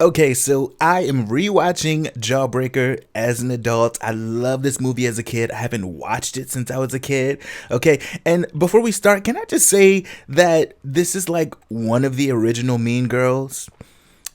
Okay, so I am rewatching Jawbreaker as an adult. I love this movie as a kid. I haven't watched it since I was a kid. Okay, and before we start, can I just say that this is like one of the original Mean Girls?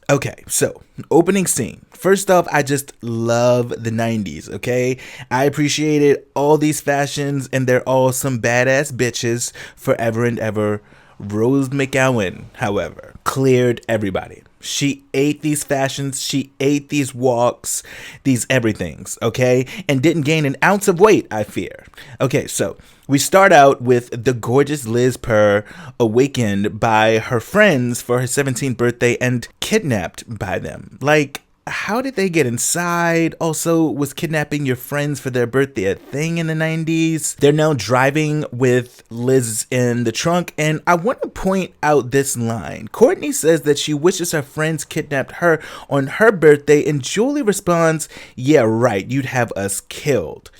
Okay, so opening scene. First off, I just love the 90s, okay? I appreciated all these fashions, and they're all some badass bitches forever and ever. Rose McGowan, however, cleared everybody. She ate these fashions, she ate these walks, these everythings, okay? And didn't gain an ounce of weight, I fear. Okay, so we start out with the gorgeous Liz Purr awakened by her friends for her 17th birthday and kidnapped by them. Like, how did they get inside? Also, was kidnapping your friends for their birthday a thing in the 90s? They're now driving with Liz in the trunk, and I want to point out this line. Courtney says that she wishes her friends kidnapped her on her birthday, and Julie responds, "Yeah, right, you'd have us killed."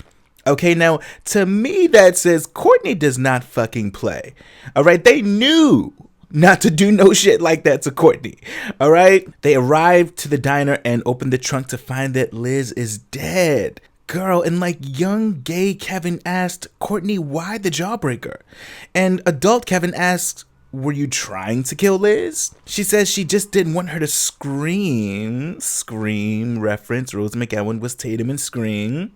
Okay, now, to me, that says Courtney does not fucking play. All right, they knew not to do no shit like that to Courtney. All right? They arrive to the diner and open the trunk to find that Liz is dead. Girl, and like young gay Kevin asked Courtney why the jawbreaker. And adult Kevin asks, "Were you trying to kill Liz?" She says she just didn't want her to scream. Scream reference. Rose McGowan was Tatum in Scream.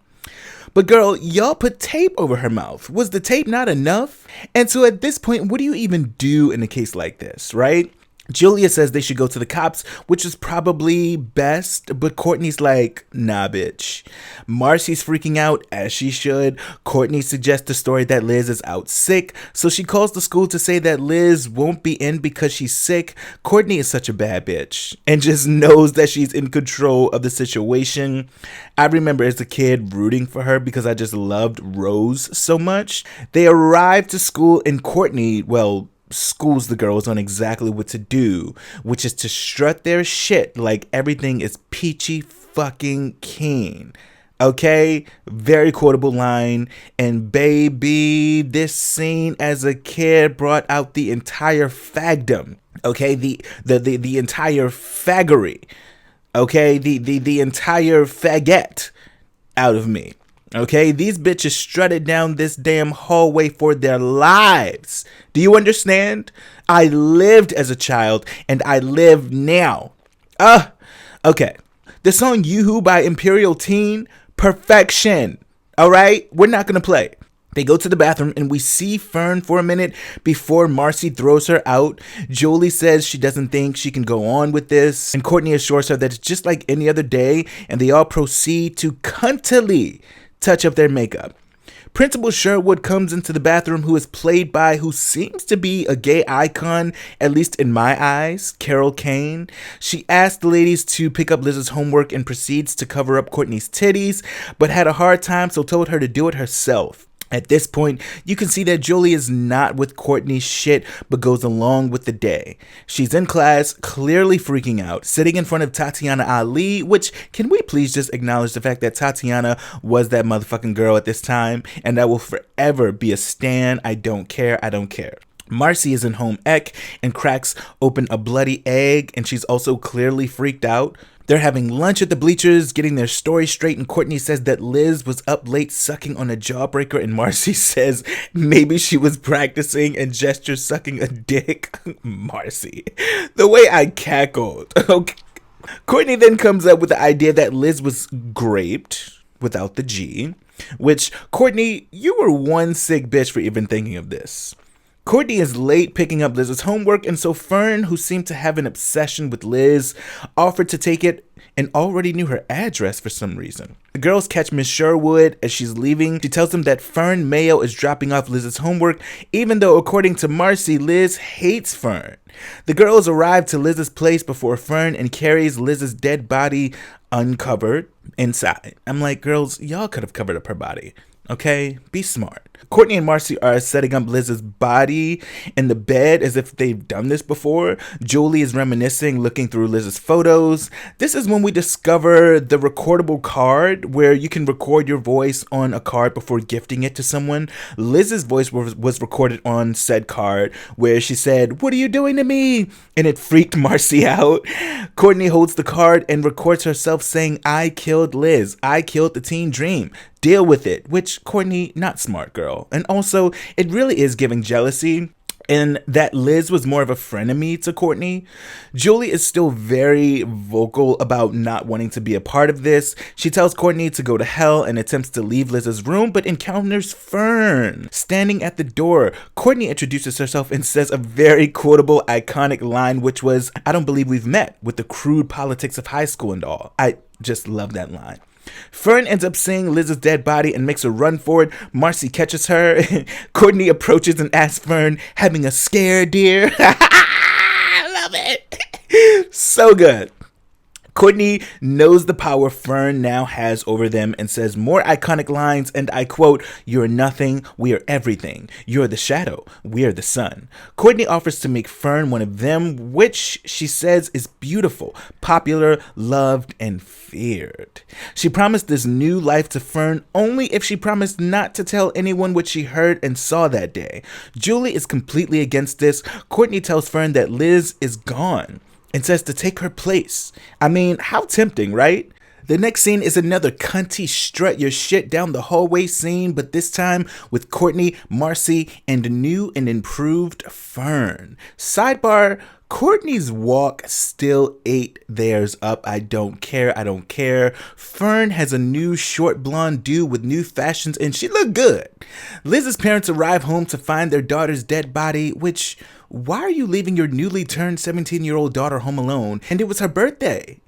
But girl, y'all put tape over her mouth. Was the tape not enough? And so at this point, what do you even do in a case like this, right? Julia says they should go to the cops, which is probably best, but Courtney's like, nah, bitch. Marcy's freaking out, as she should. Courtney suggests the story that Liz is out sick, so she calls the school to say that Liz won't be in because she's sick. Courtney is such a bad bitch and just knows that she's in control of the situation. I remember as a kid rooting for her because I just loved Rose so much. They arrive to school and Courtney, well, schools the girls on exactly what to do, which is to strut their shit like everything is peachy fucking keen. Okay, very quotable line. And baby, this scene as a kid brought out the entire fagdom. Okay, the entire faggery. Okay, the entire faggot out of me. Okay, these bitches strutted down this damn hallway for their lives. Do you understand? I lived as a child and I live now. Okay. The song Yoo-Hoo by Imperial Teen, perfection. All right, we're not gonna play. They go to the bathroom and we see Fern for a minute before Marcy throws her out. Jolie says she doesn't think she can go on with this, and Courtney assures her that it's just like any other day, and they all proceed to cuntily touch up their makeup. Principal Sherwood comes into the bathroom, who is played by who seems to be a gay icon, at least in my eyes, Carol Kane. She asks the ladies to pick up Liz's homework and proceeds to cover up Courtney's titties, but had a hard time, so told her to do it herself. At this point, you can see that Jolie is not with Courtney's shit, but goes along with the day. She's in class, clearly freaking out, sitting in front of Tatiana Ali, which, can we please just acknowledge the fact that Tatiana was that motherfucking girl at this time, and that will forever be a stan. I don't care. Marcy is in home ec and cracks open a bloody egg, and she's also clearly freaked out. They're having lunch at the bleachers, getting their story straight, and Courtney says that Liz was up late sucking on a jawbreaker, and Marcy says maybe she was practicing and gesture sucking a dick. Marcy. The way I cackled. Okay. Courtney then comes up with the idea that Liz was graped, without the G, which, Courtney, you were one sick bitch for even thinking of this. Courtney is late picking up Liz's homework, and so Fern, who seemed to have an obsession with Liz, offered to take it and already knew her address for some reason. The girls catch Miss Sherwood as she's leaving. She tells them that Fern Mayo is dropping off Liz's homework, even though, according to Marcy, Liz hates Fern. The girls arrive to Liz's place before Fern and carries Liz's dead body uncovered inside. I'm like, girls, y'all could have covered up her body. Okay? Be smart. Courtney and Marcy are setting up Liz's body in the bed as if they've done this before. Julie is reminiscing, looking through Liz's photos. This is when we discover the recordable card where you can record your voice on a card before gifting it to someone. Liz's voice was recorded on said card where she said, "What are you doing to me?" And it freaked Marcy out. Courtney holds the card and records herself saying, "I killed Liz. I killed the teen dream. Deal with it," which Courtney, not smart girl. And also, it really is giving jealousy, and that Liz was more of a frenemy to Courtney. Julie is still very vocal about not wanting to be a part of this. She tells Courtney to go to hell and attempts to leave Liz's room, but encounters Fern standing at the door. Courtney introduces herself and says a very quotable, iconic line, which was, "I don't believe we've met," with the crude politics of high school and all. I just love that line. Fern ends up seeing Liz's dead body and makes a run for it. Marcy catches her. Courtney approaches and asks Fern, "Having a scare, dear?" I love it. So good. Courtney knows the power Fern now has over them and says more iconic lines, and I quote, "You're nothing, we are everything. You're the shadow, we are the sun." Courtney offers to make Fern one of them, which she says is beautiful, popular, loved, and feared. She promised this new life to Fern only if she promised not to tell anyone what she heard and saw that day. Julie is completely against this. Courtney tells Fern that Liz is gone and says to take her place. I mean, how tempting, right? The next scene is another cunty strut your shit down the hallway scene, but this time with Courtney, Marcy, and new and improved Fern. Sidebar, Courtney's walk still ate theirs up. I don't care. Fern has a new short blonde dude with new fashions and she looked good. Liz's parents arrive home to find their daughter's dead body, which, why are you leaving your newly turned 17-year-old daughter home alone? And it was her birthday.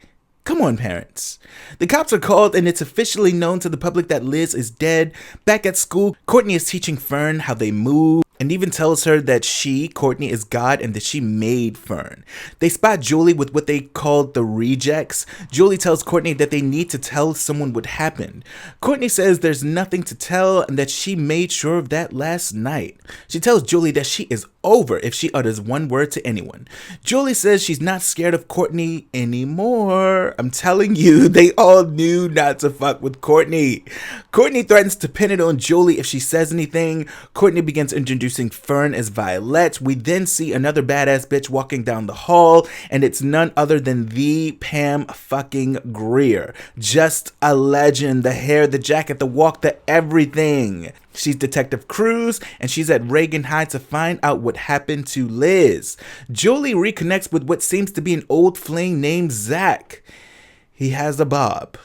Come on, parents. The cops are called and it's officially known to the public that Liz is dead. Back at school, Courtney is teaching Fern how they move and even tells her that she, Courtney, is God and that she made Fern. They spot Julie with what they called the rejects. Julie tells Courtney that they need to tell someone what happened. Courtney says there's nothing to tell and that she made sure of that last night. She tells Julie that she is over if she utters one word to anyone. Julie says she's not scared of Courtney anymore. I'm telling you, they all knew not to fuck with Courtney. Courtney threatens to pin it on Julie if she says anything. Courtney begins introducing Fern as Vylette. We then see another badass bitch walking down the hall, and it's none other than the Pam fucking Grier. Just a legend. The hair, the jacket, the walk, the everything. She's Detective Cruz, and she's at Reagan High to find out what happened to Liz. Julie reconnects with what seems to be an old fling named Zach. He has a bob.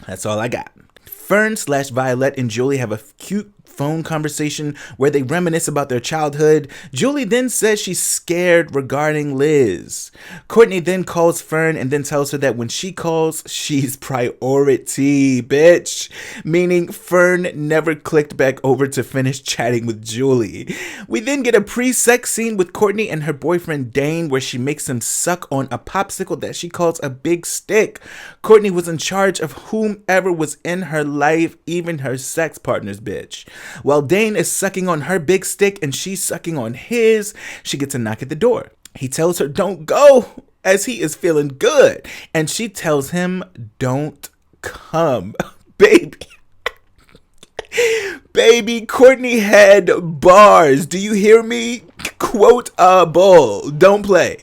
That's all I got. Fern/Vylette and Julie have a cute phone conversation where they reminisce about their childhood. Julie then says she's scared regarding Liz. Courtney then calls Fern and then tells her that when she calls, she's priority, bitch. Meaning Fern never clicked back over to finish chatting with Julie. We then get a pre-sex scene with Courtney and her boyfriend Dane where she makes him suck on a popsicle that she calls a big stick. Courtney was in charge of whomever was in her life, even her sex partners, bitch. While Dane is sucking on her big stick and she's sucking on his, she gets a knock at the door. He tells her don't go as he is feeling good. And she tells him don't come. Baby. Baby, Courtney had bars. Do you hear me? Quote a bull. Don't play.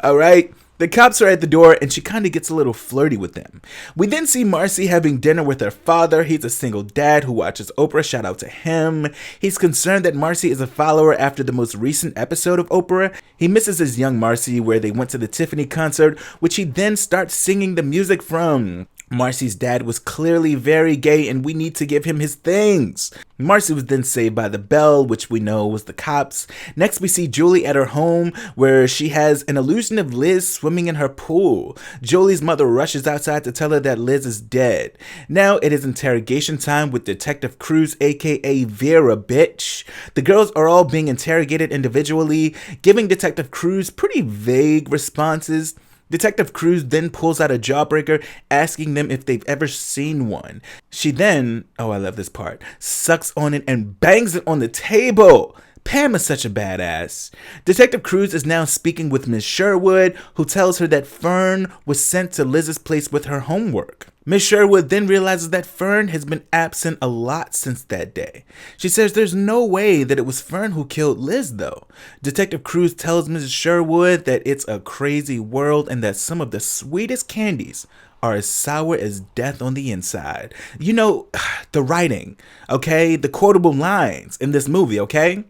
All right. The cops are at the door and she kind of gets a little flirty with them. We then see Marcy having dinner with her father. He's a single dad who watches Oprah. Shout out to him. He's concerned that Marcy is a follower after the most recent episode of Oprah. He misses his young Marcy where they went to the Tiffany concert, which he then starts singing the music from. Marcy's dad was clearly very gay and we need to give him his things. Marcy was then saved by the bell, which we know was the cops. Next we see Julie at her home where she has an illusion of Liz swimming in her pool. Julie's mother rushes outside to tell her that Liz is dead. Now it is interrogation time with Detective Cruz, aka Vera, bitch. The girls are all being interrogated individually, giving Detective Cruz pretty vague responses. Detective Cruz then pulls out a jawbreaker, asking them if they've ever seen one. She then, oh, I love this part, sucks on it and bangs it on the table. Pam is such a badass. Detective Cruz is now speaking with Miss Sherwood, who tells her that Fern was sent to Liz's place with her homework. Miss Sherwood then realizes that Fern has been absent a lot since that day. She says there's no way that it was Fern who killed Liz, though. Detective Cruz tells Mrs. Sherwood that it's a crazy world and that some of the sweetest candies are as sour as death on the inside. You know, the writing, okay? The quotable lines in this movie, okay?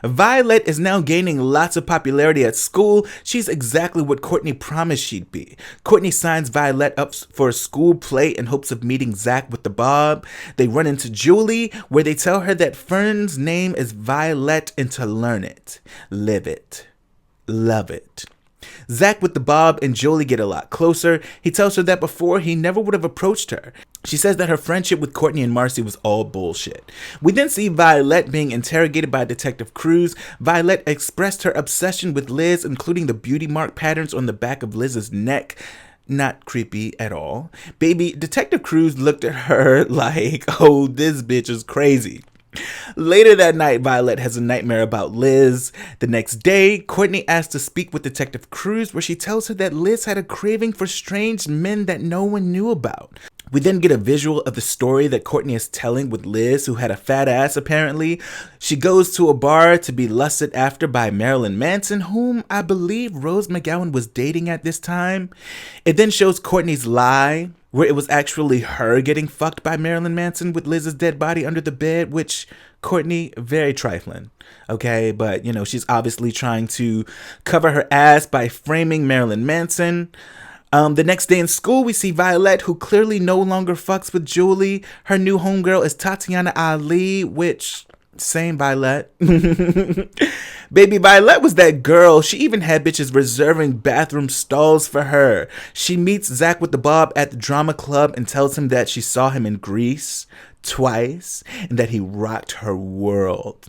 Vylette is now gaining lots of popularity at school. She's exactly what Courtney promised she'd be. Courtney signs Vylette up for a school play in hopes of meeting Zach with the Bob. They run into Julie, where they tell her that Fern's name is Vylette and to learn it, live it, love it. Zach with the Bob and Julie get a lot closer. He tells her that before he never would have approached her. She says that her friendship with Courtney and Marcy was all bullshit. We then see Vylette being interrogated by Detective Cruz. Vylette expressed her obsession with Liz, including the beauty mark patterns on the back of Liz's neck. Not creepy at all. Baby, Detective Cruz looked at her like, oh, this bitch is crazy. Later that night, Vylette has a nightmare about Liz. The next day, Courtney asks to speak with Detective Cruz, where she tells her that Liz had a craving for strange men that no one knew about. We then get a visual of the story that Courtney is telling with Liz, who had a fat ass apparently. She goes to a bar to be lusted after by Marilyn Manson, whom I believe Rose McGowan was dating at this time. It then shows Courtney's lie, where it was actually her getting fucked by Marilyn Manson with Liz's dead body under the bed, which Courtney, very trifling, okay? But, you know, she's obviously trying to cover her ass by framing Marilyn Manson. The next day in school, we see Vylette, who clearly no longer fucks with Julie. Her new homegirl is Tatiana Ali, which, same Vylette. Baby, Vylette was that girl. She even had bitches reserving bathroom stalls for her. She meets Zach with the Bob at the drama club and tells him that she saw him in Greece twice and that he rocked her world.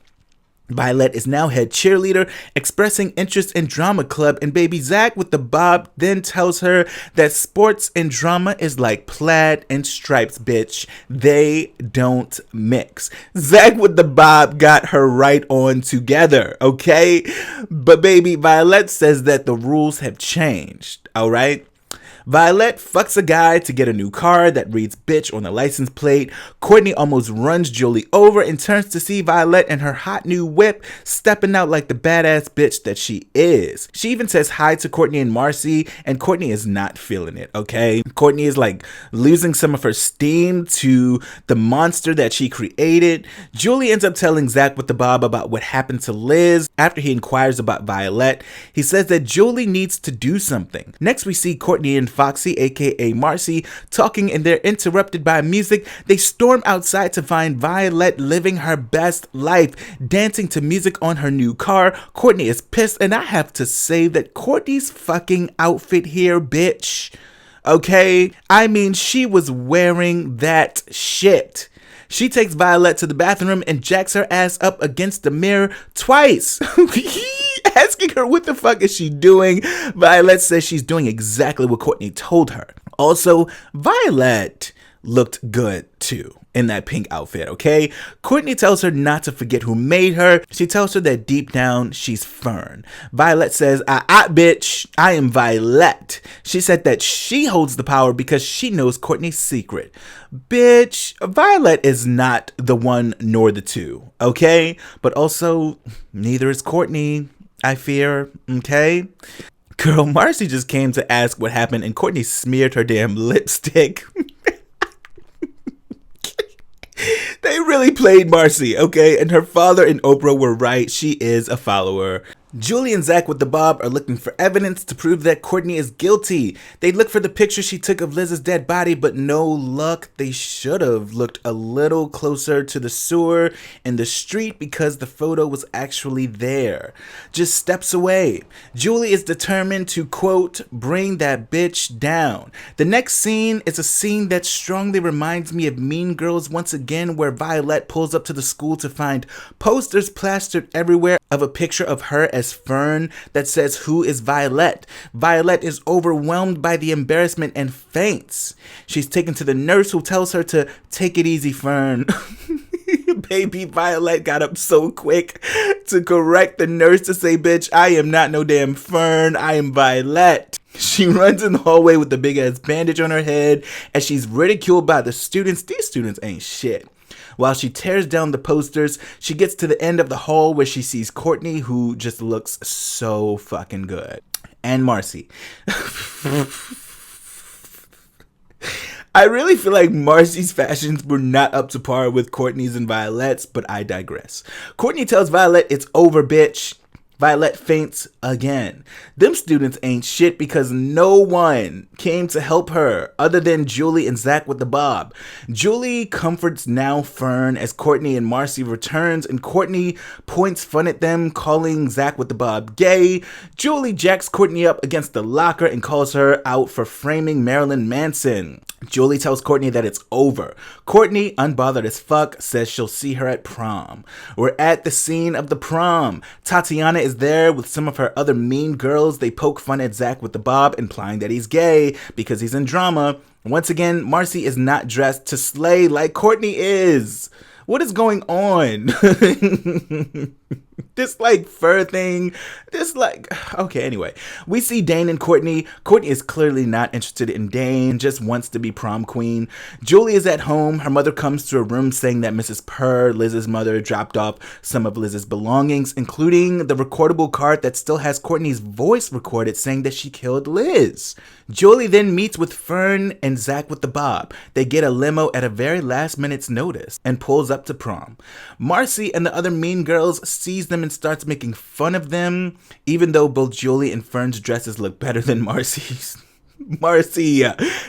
Vylette is now head cheerleader, expressing interest in drama club, and baby Zach with the Bob then tells her that sports and drama is like plaid and stripes, bitch. They don't mix. Zach with the Bob got her right on together, okay? But baby, Vylette says that the rules have changed, all right? Vylette fucks a guy to get a new car that reads bitch on the license plate. Courtney almost runs Julie over and turns to see Vylette and her hot new whip stepping out like the badass bitch that she is. She even says hi to Courtney and Marcy, and Courtney is not feeling it, okay? Courtney is like losing some of her steam to the monster that she created. Julie ends up telling Zach with the Bob about what happened to Liz. After he inquires about Vylette, he says that Julie needs to do something. Next, we see Courtney and Foxy, aka Marcy, talking, and they're interrupted by music. They storm outside to find Vylette living her best life, dancing to music on her new car. Courtney is pissed, and I have to say that Courtney's fucking outfit here, bitch. Okay? I mean, she was wearing that shit. She takes Vylette to the bathroom and jacks her ass up against the mirror twice. Asking her what the fuck is she doing. Vylette says she's doing exactly what Courtney told her. Also, Vylette looked good too in that pink outfit, okay? Courtney tells her not to forget who made her. She tells her that deep down, she's Fern. Vylette says, bitch, I am Vylette. She said that she holds the power because she knows Courtney's secret. Bitch, Vylette is not the one nor the two, okay? But also, neither is Courtney, I fear, okay? Girl, Marcy just came to ask what happened and Courtney smeared her damn lipstick. They really played Marcy, okay? And her father and Oprah were right. She is a follower. Julie and Zach with the Bob are looking for evidence to prove that Courtney is guilty. They look for the picture she took of Liz's dead body, but no luck. They should have looked a little closer to the sewer and the street because the photo was actually there, just steps away. Julie is determined to, quote, bring that bitch down. The next scene is a scene that strongly reminds me of Mean Girls once again, where Vylette pulls up to the school to find posters plastered everywhere of a picture of her as Fern that says, "Who is Vylette?" Vylette is overwhelmed by the embarrassment and faints. She's taken to the nurse, who tells her to take it easy, Fern. Baby Vylette got up so quick to correct the nurse to say, "Bitch, I am not no damn Fern, I am Vylette." She runs in the hallway with the big ass bandage on her head as she's ridiculed by the students. These students ain't shit. While she tears down the posters, she gets to the end of the hall where she sees Courtney, who just looks so fucking good. And Marcy. I really feel like Marcy's fashions were not up to par with Courtney's and Vylette's, but I digress. Courtney tells Vylette it's over, bitch. Vylette faints again. Them students ain't shit because no one came to help her other than Julie and Zach with the bob. Julie comforts now Fern as Courtney and Marcy returns, and Courtney points fun at them, calling Zach with the bob gay. Julie jacks Courtney up against the locker and calls her out for framing Marilyn Manson. Julie tells Courtney that it's over. Courtney, unbothered as fuck, says she'll see her at prom. We're at the scene of the prom. Tatiana is there with some of her other mean girls. They poke fun at Zach with the bob, implying that he's gay because he's in drama. Once again, Marcy is not dressed to slay like Courtney is. What is going on? This like fur thing, okay, anyway. We see Dane and Courtney. Courtney is clearly not interested in Dane, just wants to be prom queen. Julie is at home. Her mother comes to her room saying that Mrs. Purr, Liz's mother, dropped off some of Liz's belongings, including the recordable card that still has Courtney's voice recorded saying that she killed Liz. Julie then meets with Fern and Zach with the bob. They get a limo at a very last minute's notice and pulls up to prom. Marcy and the other mean girls sees them and starts making fun of them, even though both Julie and Fern's dresses look better than Marcy's. Marcy,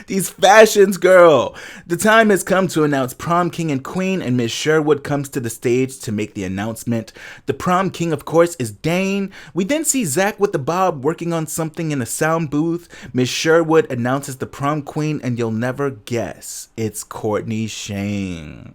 these fashions, girl. The time has come to announce prom king and queen, and Miss Sherwood comes to the stage to make the announcement. The prom king, of course, is Dane. We then see Zach with the bob working on something in a sound booth. Miss Sherwood announces the prom queen, and you'll never guess, it's Courtney Shane.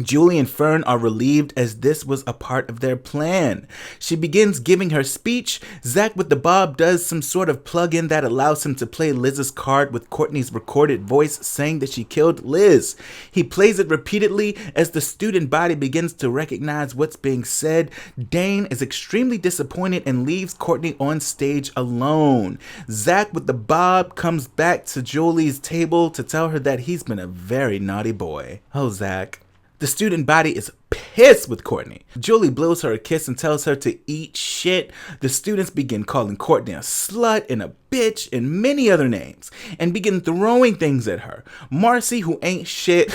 Julie and Fern are relieved as this was a part of their plan. She begins giving her speech. Zach with the bob does some sort of plug-in that allows him to play Liz's card with Courtney's recorded voice saying that she killed Liz. He plays it repeatedly as the student body begins to recognize what's being said. Dane is extremely disappointed and leaves Courtney on stage alone. Zach with the bob comes back to Julie's table to tell her that he's been a very naughty boy. Oh, Zach. The student body is pissed with Courtney. Julie blows her a kiss and tells her to eat shit. The students begin calling Courtney a slut and a bitch and many other names and begin throwing things at her. Marcy, who ain't shit,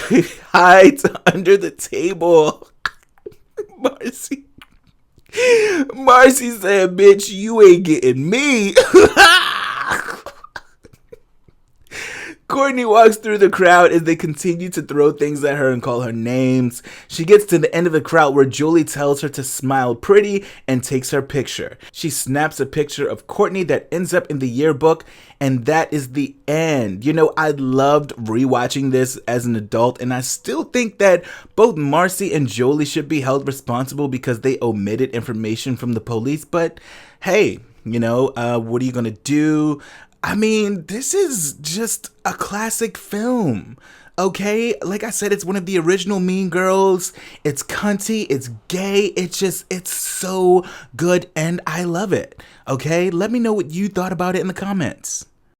hides under the table. Marcy said, "Bitch, you ain't getting me." Courtney walks through the crowd as they continue to throw things at her and call her names. She gets to the end of the crowd where Julie tells her to smile pretty and takes her picture. She snaps a picture of Courtney that ends up in the yearbook, and that is the end. You know, I loved rewatching this as an adult, and I still think that both Marcy and Julie should be held responsible because they omitted information from the police, but hey, you know, what are you gonna do? I mean, this is just a classic film, okay? Like I said, it's one of the original Mean Girls. It's cunty, it's gay, it's so good, and I love it, okay? Let me know what you thought about it in the comments.